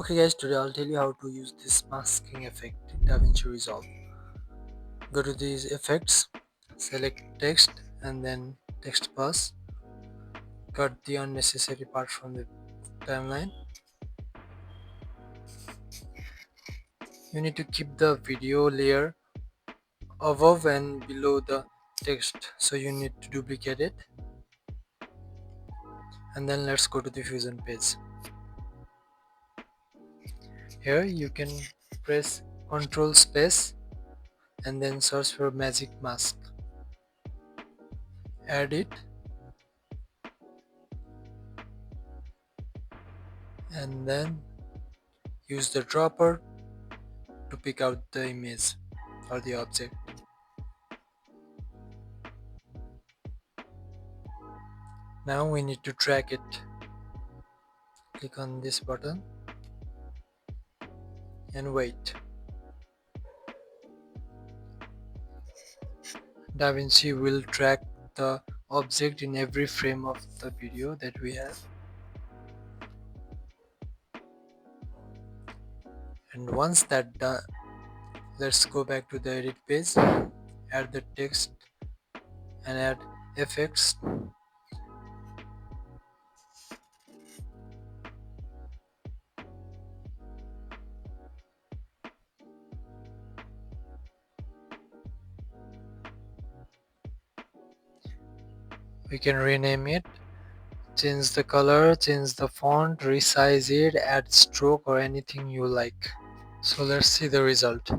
Okay guys, today I'll tell you how to use this masking effect in DaVinci Resolve. Go to these effects, select text and then text pass. Cut the unnecessary part from the timeline. You need to keep the video layer above and below the text, so you need to duplicate it. And then let's go to the Fusion page. Here you can press Ctrl space and then search for Magic Mask. Add it and then use the dropper to pick out the image or the object. Now we need to drag it. Click on this button and wait. DaVinci will track the object in every frame of the video that we have. And once that done, let's go back to the edit page, add the text and add effects. We can rename it, change the color, change the font, resize it, add stroke or anything you like. So let's see the result.